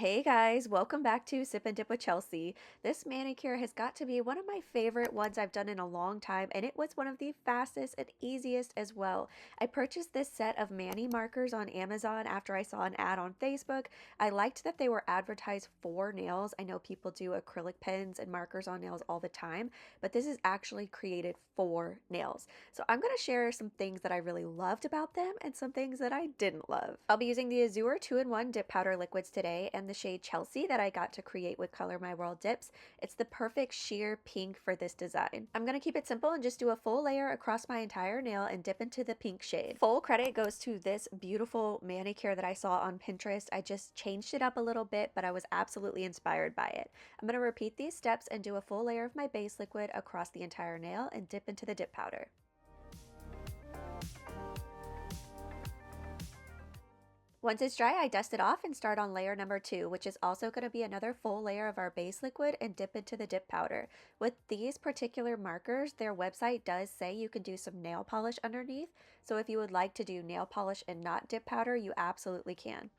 Hey guys, welcome back to Sip and Dip with Chelsea. This manicure has got to be one of my favorite ones I've done in a long time, and it was one of the fastest and easiest as well. I purchased this set of mani markers on Amazon after I saw an ad on Facebook. I liked that they were advertised for nails. I know people do acrylic pens and markers on nails all the time, but this is actually created for nails. So I'm going to share some things that I really loved about them and some things that I didn't love. I'll be using the Azure 2-in-1 dip powder liquids today and the shade Chelsea that I got to create with Color My World dips. It's the perfect sheer pink for this design. I'm going to keep it simple and just do a full layer across my entire nail and dip into the pink shade. Full credit goes to this beautiful manicure that I saw on Pinterest. I just changed it up a little bit, but I was absolutely inspired by it. I'm going to repeat these steps and do a full layer of my base liquid across the entire nail and dip into the dip powder. Once it's dry, I dust it off and start on layer number 2, which is also going to be another full layer of our base liquid and dip into the dip powder. With these particular markers, their website does say you can do some nail polish underneath, so if you would like to do nail polish and not dip powder, you absolutely can.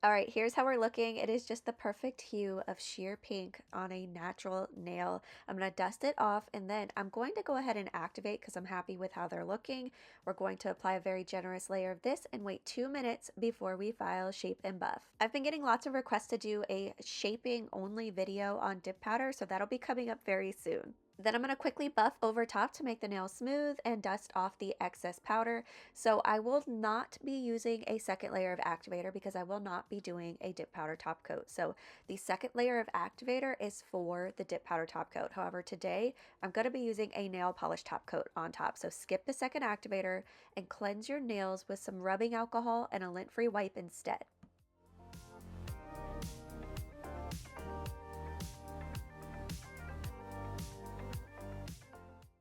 All right, here's how we're looking. It is just the perfect hue of sheer pink on a natural nail. I'm going to dust it off and then I'm going to go ahead and activate because I'm happy with how they're looking. We're going to apply a very generous layer of this and wait 2 minutes before we file, shape, and buff. I've been getting lots of requests to do a shaping only video on dip powder, so that'll be coming up very soon. Then I'm going to quickly buff over top to make the nail smooth and dust off the excess powder. So I will not be using a second layer of activator because I will not be doing a dip powder top coat. So the second layer of activator is for the dip powder top coat. However, today I'm going to be using a nail polish top coat on top. So skip the second activator and cleanse your nails with some rubbing alcohol and a lint-free wipe instead.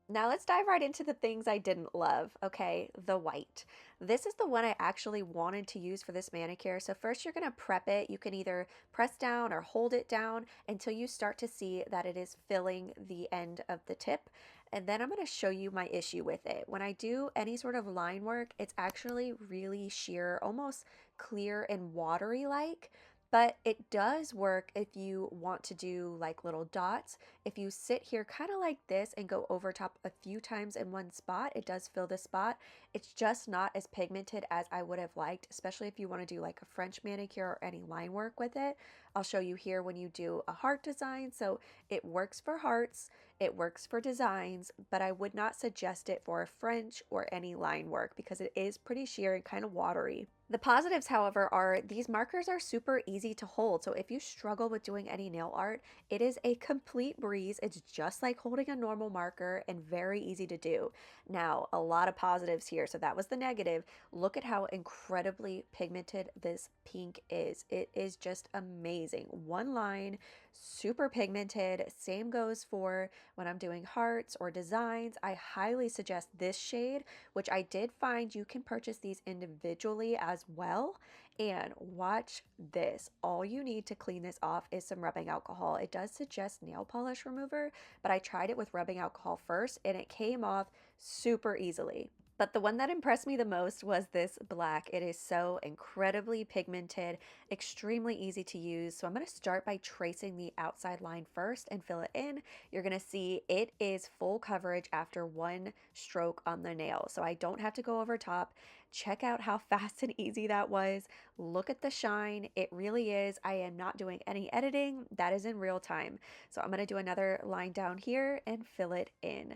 Now let's dive right into the things I didn't love. Okay, the white. This is the one I actually wanted to use for this manicure. So first you're gonna prep it. You can either press down or hold it down until you start to see that it is filling the end of the tip. And then I'm gonna show you my issue with it. When I do any sort of line work, it's actually really sheer, almost clear and watery like. But it does work if you want to do like little dots. If you sit here kind of like this and go over top a few times in one spot, it does fill the spot. It's just not as pigmented as I would have liked, especially if you want to do like a French manicure or any line work with it. I'll show you here when you do a heart design. So it works for hearts, it works for designs, but I would not suggest it for a French or any line work because it is pretty sheer and kind of watery. The positives, however, are these markers are super easy to hold. So if you struggle with doing any nail art, it is a complete breeze. It's just like holding a normal marker and very easy to do. Now, a lot of positives here. So that was the negative. Look at how incredibly pigmented this pink is. It is just amazing. One line, super pigmented. Same goes for when I'm doing hearts or designs. I highly suggest this shade, which I did find you can purchase these individually as well. And watch this. All you need to clean this off is some rubbing alcohol. It does suggest nail polish remover, but I tried it with rubbing alcohol first and it came off super easily. But the one that impressed me the most was this black. It is so incredibly pigmented, extremely easy to use. So I'm going to start by tracing the outside line first and fill it in. You're going to see it is full coverage after one stroke on the nail. So I don't have to go over top. Check out how fast and easy that was. Look at the shine. It really is. I am not doing any editing. That is in real time. So I'm going to do another line down here and fill it in.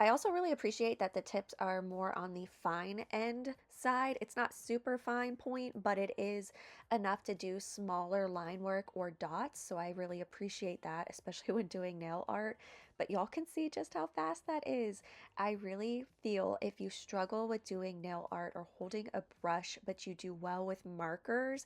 I also really appreciate that the tips are more on the fine end side. It's not super fine point, but it is enough to do smaller line work or dots. So I really appreciate that, especially when doing nail art. But y'all can see just how fast that is. I really feel if you struggle with doing nail art or holding a brush, but you do well with markers,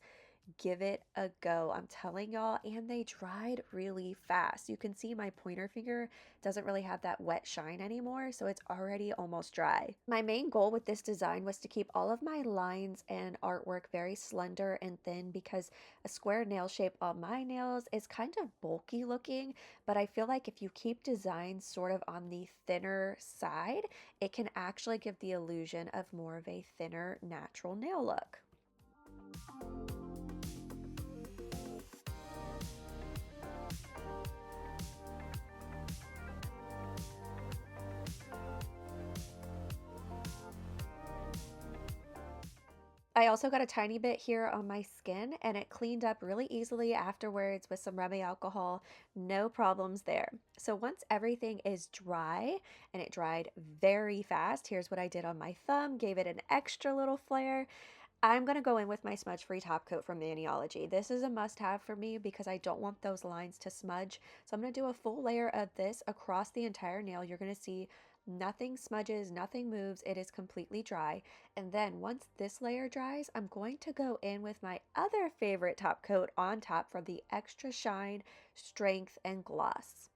give it a go. I'm telling y'all, and they dried really fast. You can see my pointer finger doesn't really have that wet shine anymore, so it's already almost dry. My main goal with this design was to keep all of my lines and artwork very slender and thin because a square nail shape on my nails is kind of bulky looking, but I feel like if you keep designs sort of on the thinner side, it can actually give the illusion of more of a thinner natural nail look. I also got a tiny bit here on my skin and it cleaned up really easily afterwards with some rubbing alcohol. No problems there. So once everything is dry and it dried very fast, here's what I did on my thumb, gave it an extra little flare. I'm going to go in with my smudge-free top coat from Maniology. This is a must-have for me because I don't want those lines to smudge. So I'm going to do a full layer of this across the entire nail. You're going to see nothing smudges, nothing moves. It is completely dry. And then once this layer dries, I'm going to go in with my other favorite top coat on top for the extra shine, strength, and gloss.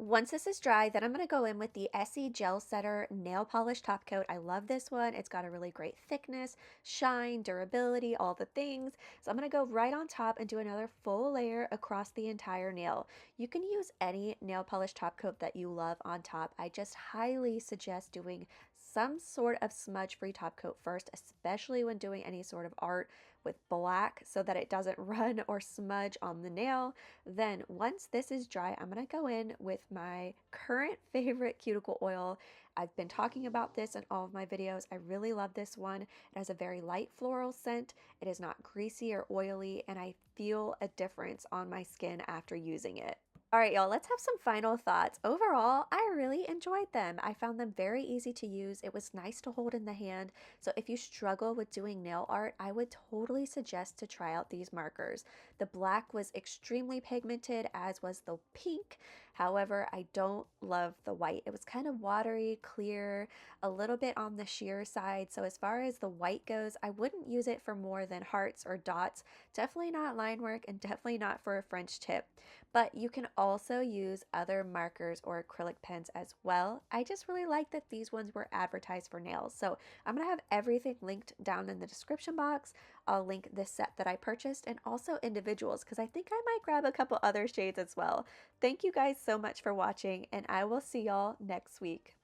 Once this is dry, then I'm going to go in with the Essie Gel Setter Nail Polish Top Coat. I love this one. It's got a really great thickness, shine, durability, all the things. So I'm going to go right on top and do another full layer across the entire nail. You can use any nail polish top coat that you love on top. I just highly suggest doing some sort of smudge-free top coat first, especially when doing any sort of art with black so that it doesn't run or smudge on the nail. Then once this is dry, I'm going to go in with my current favorite cuticle oil. I've been talking about this in all of my videos. I really love this one. It has a very light floral scent. It is not greasy or oily, and I feel a difference on my skin after using it. All right, y'all, let's have some final thoughts. Overall, I really enjoyed them. I found them very easy to use. It was nice to hold in the hand. So if you struggle with doing nail art, I would totally suggest to try out these markers. The black was extremely pigmented, as was the pink. However, I don't love the white. It was kind of watery, clear, a little bit on the sheer side. So as far as the white goes, I wouldn't use it for more than hearts or dots. Definitely not line work and definitely not for a French tip. But you can also use other markers or acrylic pens as well. I just really like that these ones were advertised for nails. So I'm going to have everything linked down in the description box. I'll link this set that I purchased and also individuals because I think I might grab a couple other shades as well. Thank you guys so much for watching and I will see y'all next week.